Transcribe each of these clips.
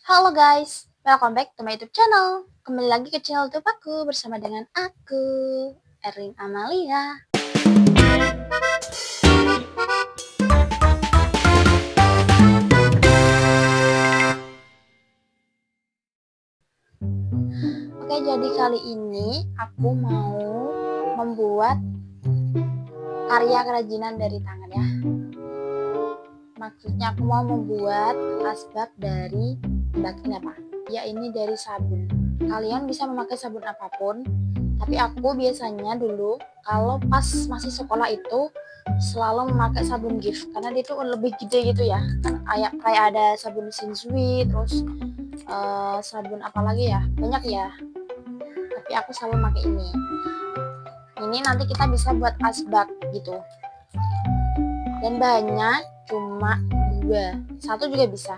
Halo guys, welcome back to my YouTube channel. Kembali lagi ke channel YouTube aku bersama dengan aku, Erin Amalia. Oke, jadi kali ini aku mau membuat karya kerajinan dari tangan ya. Maksudnya aku mau membuat asbak dari ini apa? Ya ini dari sabun. Kalian bisa memakai sabun apapun, tapi aku biasanya dulu kalau pas masih sekolah itu selalu memakai sabun Gift karena dia tuh lebih gede gitu ya. Kan kayak ada sabun Shinsui, terus sabun apa lagi ya? Banyak ya. Tapi aku selalu pakai ini. Ini nanti kita bisa buat asbak gitu. Dan bahannya cuma 2, 1 juga bisa.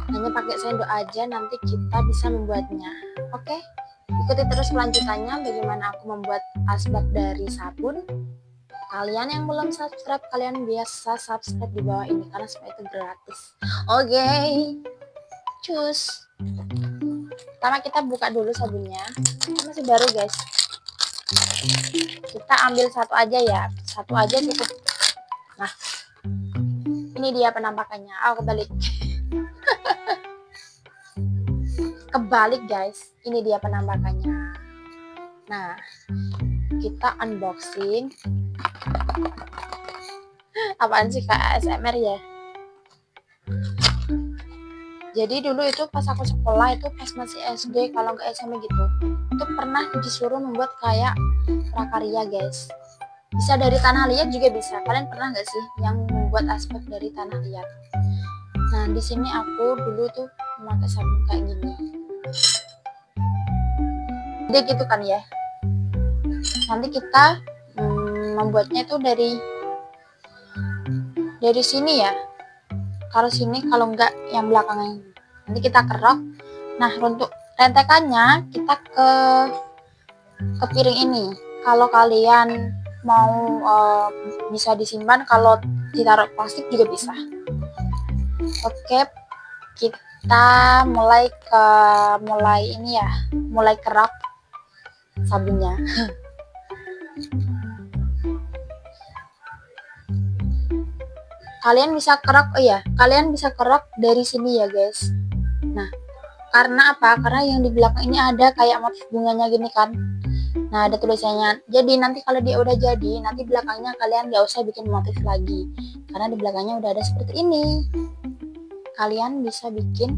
Hanya pakai sendok aja nanti kita bisa membuatnya. Oke, ikuti terus kelanjutannya bagaimana aku membuat asbak dari sabun. Kalian yang belum subscribe, kalian biasa subscribe di bawah ini karena semua itu gratis. Oke, cus. Pertama kita buka dulu sabunnya. Masih baru guys. Kita ambil satu aja ya, satu aja cukup. Nah, ini dia penampakannya. Kebalik. Kebalik guys, ini dia penampakannya. Nah, kita unboxing. Apaan sih Kak, ASMR ya? Jadi dulu itu pas aku sekolah itu pas masih SD, kalau nggak SMP gitu, itu pernah disuruh membuat kayak prakarya guys. Bisa dari tanah liat juga bisa. Kalian pernah nggak sih yang membuat asbak dari tanah liat? Nah di sini aku dulu tuh memakai sabun kayak gini. Dia gitu kan ya. Nanti kita membuatnya itu dari sini ya. Kalau sini, kalau enggak yang belakangnya. Nanti kita kerok. Nah untuk rentekannya kita ke piring ini. Kalau kalian mau bisa disimpan, kalau ditaruh plastik juga bisa. Oke, kita mulai ini ya, mulai kerok sabunnya. Kalian bisa kerok dari sini ya guys. Nah karena apa, karena yang di belakang ini ada kayak motif bunganya gini kan. Nah ada tulisannya, jadi nanti kalau dia udah jadi, nanti belakangnya kalian gak usah bikin motif lagi karena di belakangnya udah ada seperti ini. Kalian bisa bikin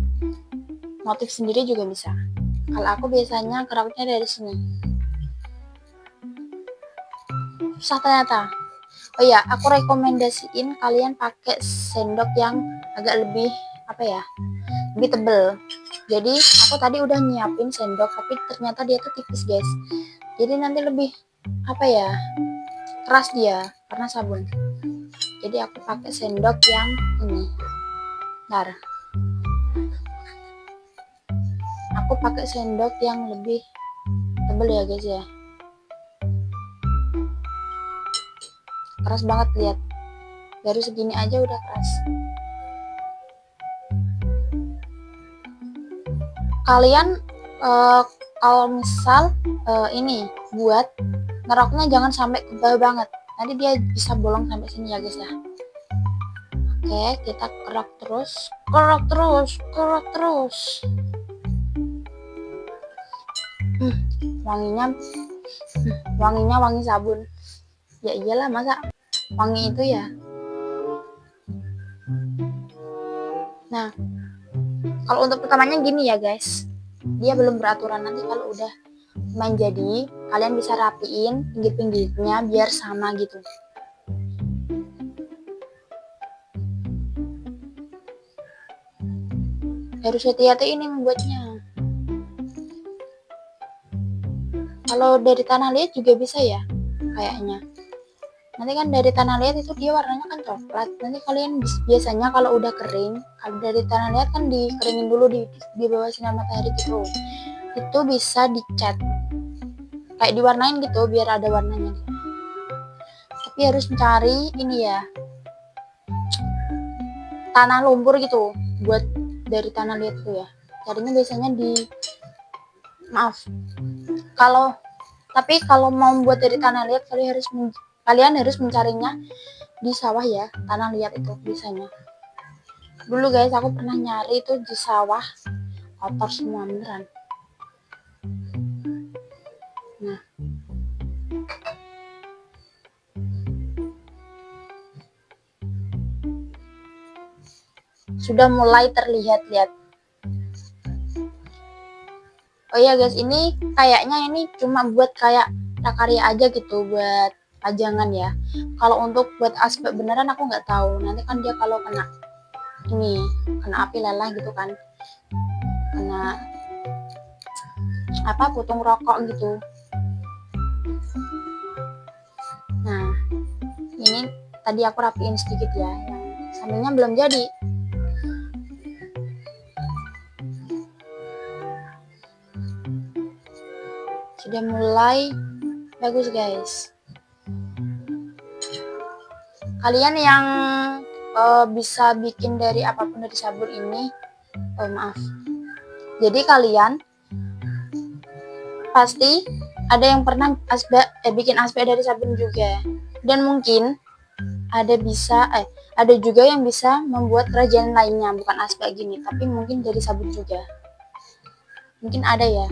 motif sendiri juga bisa. Kalau aku biasanya keroknya dari sini. Susah ternyata. Oh ya, aku rekomendasiin kalian pakai sendok yang agak lebih lebih tebel. Jadi aku tadi udah nyiapin sendok, tapi ternyata dia tuh tipis guys. Jadi nanti lebih keras dia karena sabun. Jadi aku pakai sendok yang ini. Bentar. Aku pakai sendok yang lebih tebel ya guys ya. Keras banget, lihat. Baru segini aja udah keras. Kalian kalau misal ini buat ngeroknya jangan sampai ke bawah banget, nanti dia bisa bolong sampai sini ya guys ya. Oke, kita kerok terus. Wanginya wangi sabun. Ya iyalah, masa wangi itu ya. Nah kalau untuk pertamanya gini ya guys, dia belum beraturan. Nanti kalau udah main jadi, kalian bisa rapiin pinggir-pinggirnya biar sama gitu. Harus hati-hati ini membuatnya. Kalau dari tanah liat juga bisa ya kayaknya. Nanti kan dari tanah liat itu dia warnanya kan coklat. Nanti kalian biasanya kalau udah kering, kalau dari tanah liat kan dikeringin dulu di bawah sinar matahari gitu. Itu bisa dicat, kayak diwarnain gitu biar ada warnanya. Tapi harus mencari ini ya, tanah lumpur gitu buat dari tanah liat itu ya. Carinya biasanya di tapi kalau mau buat dari tanah liat kalian harus mencarinya di sawah ya, tanah liat itu biasanya. Dulu guys aku pernah nyari itu di sawah, kotor semua beneran. Nah, sudah mulai terlihat-lihat. Oh iya guys, ini kayaknya ini cuma buat kayak prakarya aja gitu, buat pajangan ya. Kalau untuk buat aspek beneran aku nggak tahu. Nanti kan dia kalau kena api lelah gitu kan, kena putung rokok gitu. Nah, ini tadi aku rapiin sedikit ya, yang sampingnya belum jadi. Sudah mulai bagus guys. Kalian yang bisa bikin dari apapun dari sabun ini, jadi kalian pasti ada yang pernah bikin asbak dari sabun juga, dan mungkin ada juga yang bisa membuat kerajinan lainnya, bukan asbak gini, tapi mungkin dari sabun juga. Mungkin ada ya.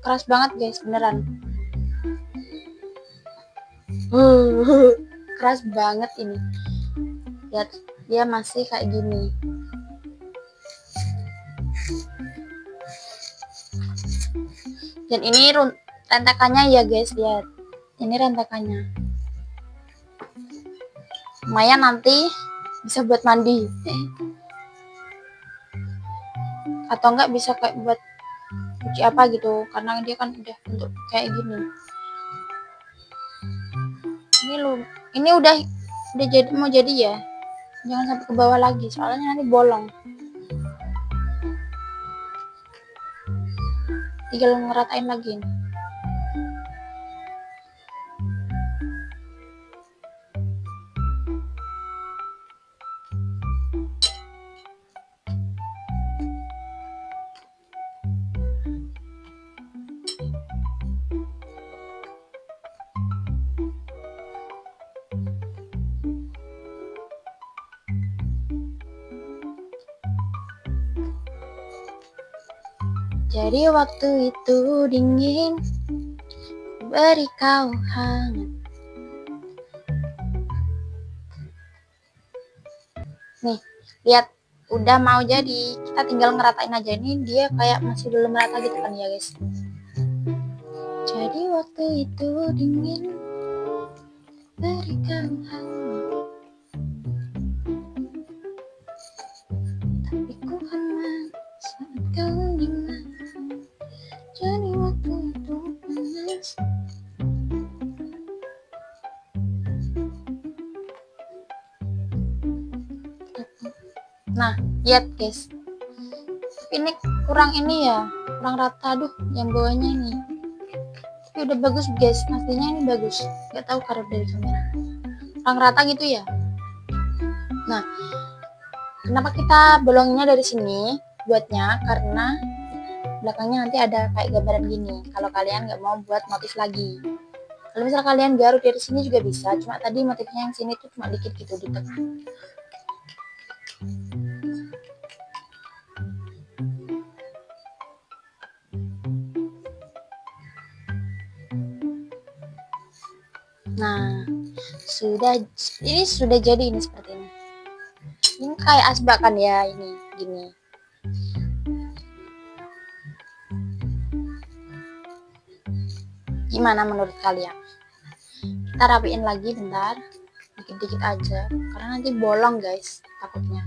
Keras banget guys, beneran. Keras banget ini. Lihat, dia masih kayak gini. Dan ini rentakannya ya guys, lihat. Ini rentakannya. Lumayan nanti bisa buat mandi. Atau enggak bisa kayak buat cuci apa gitu, karena dia kan udah bentuk kayak gini. Ini udah jadi, mau jadi ya. Jangan sampai ke bawah lagi, soalnya nanti bolong. Tinggal ngeratain lagi. Jadi waktu itu dingin, beri kau hangat. Nih, lihat, udah mau jadi. Kita tinggal ngeratain aja. Ini dia kayak masih belum merata gitu kan ya guys. Jadi waktu itu dingin, beri kau hangat, tapi ku hangat saat kau dingin. Jadi waktu itu panas. Nah, lihat guys. Ini kurang rata. Aduh, yang bawahnya ini. Tapi udah bagus guys, aslinya ini bagus. Gak tahu karena dari kamera. Kurang rata gitu ya. Nah, kenapa kita bolonginnya dari sini? Buatnya karena belakangnya nanti ada kayak gambaran gini. Kalau kalian nggak mau buat motif lagi, kalau misal kalian garuk dari sini juga bisa. Cuma tadi motifnya yang sini tuh cuma dikit gitu di tengah. Nah, ini sudah jadi ini seperti ini. Ini kayak asbak kan ya, ini gini. Gimana menurut kalian? Kita rapiin lagi bentar, dikit-dikit aja, karena nanti bolong guys, takutnya.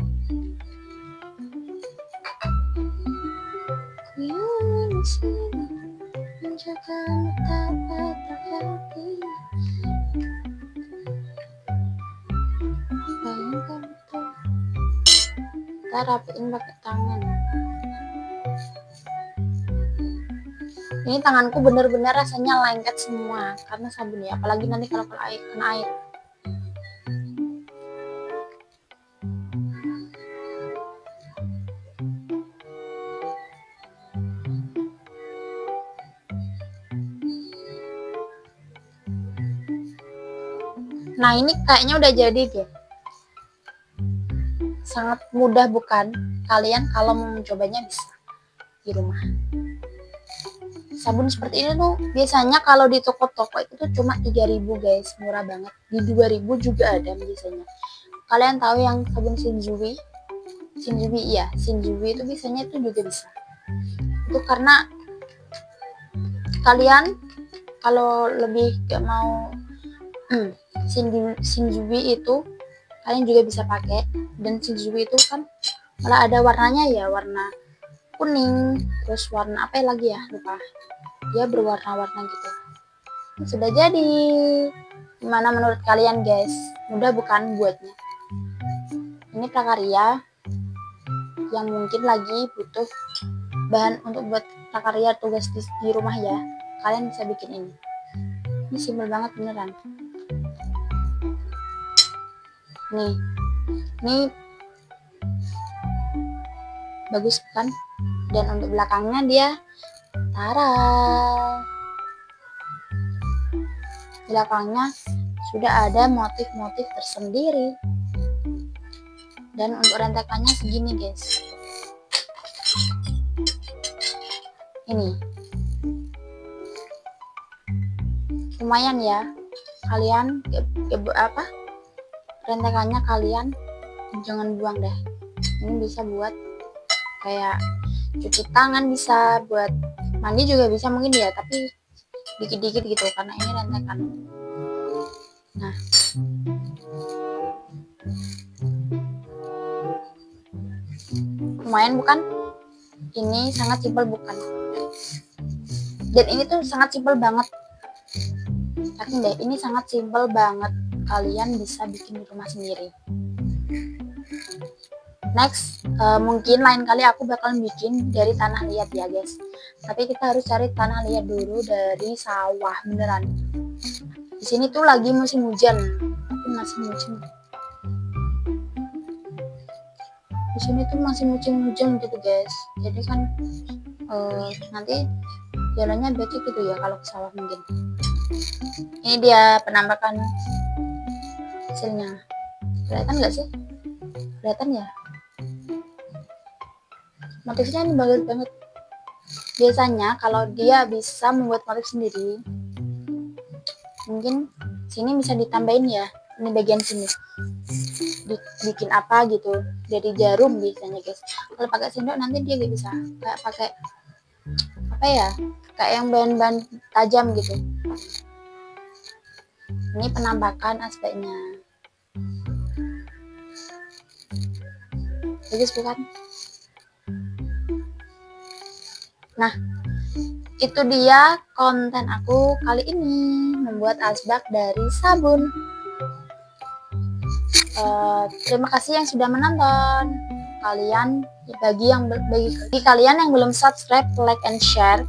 Kita rapiin pakai tangan. Ini tanganku bener-bener rasanya lengket semua karena sabun ya, apalagi nanti kalau kena air. Nah, ini kayaknya udah jadi deh. Sangat mudah bukan? Kalian kalau mau mencobanya bisa di rumah. Sabun seperti ini tuh biasanya kalau di toko-toko itu tuh cuma 3.000 guys, murah banget. Di 2.000 juga ada biasanya. Kalian tahu yang sabun Shinjubi? Shinjubi iya, Shinjubi itu biasanya itu juga bisa. Itu karena kalian kalau lebih gak mau Shinjubi itu kalian juga bisa pakai, dan Shinjubi itu kan malah ada warnanya ya, warna kuning, terus warna apa lagi ya, lupa, dia berwarna-warna gitu. Sudah jadi. Gimana menurut kalian guys, mudah bukan buatnya? Ini prakarya yang mungkin lagi butuh bahan untuk buat prakarya tugas di rumah ya, kalian bisa bikin ini simpel banget beneran. Nih bagus kan? Dan untuk belakangnya dia belakangnya sudah ada motif-motif tersendiri. Dan untuk rentekannya segini guys. Ini lumayan ya. Kalian rentekannya kalian jangan buang deh. Ini bisa buat kayak cuci tangan, bisa buat mandi juga bisa mungkin ya, tapi dikit-dikit gitu karena ini rentekan. Nah, lumayan bukan? Ini sangat simpel bukan? Dan ini tuh sangat simpel banget. Yakin deh, ini sangat simpel banget. Kalian bisa bikin di rumah sendiri. Next, mungkin lain kali aku bakalan bikin dari tanah liat ya guys. Tapi kita harus cari tanah liat dulu dari sawah beneran. Di sini tuh lagi musim hujan, tapi masih musim. Di sini tuh masih musim hujan gitu guys. Jadi kan nanti jalannya becek gitu ya kalau ke sawah mungkin. Ini dia penampakan hasilnya. Kelihatan nggak sih? Kelihatan ya? Motifnya ini bagus banget. Biasanya kalau dia bisa membuat motif sendiri, mungkin sini bisa ditambahin ya. Ini bagian sini bikin apa gitu dari jarum biasanya guys. Kalau pakai sendok nanti dia gak bisa kayak pakai apa ya, kayak yang bahan-bahan tajam gitu. Ini penampakan aspeknya bagus bukan? Nah, itu dia konten aku kali ini, membuat asbak dari sabun. Terima kasih yang sudah menonton. Bagi kalian yang belum subscribe, like and share.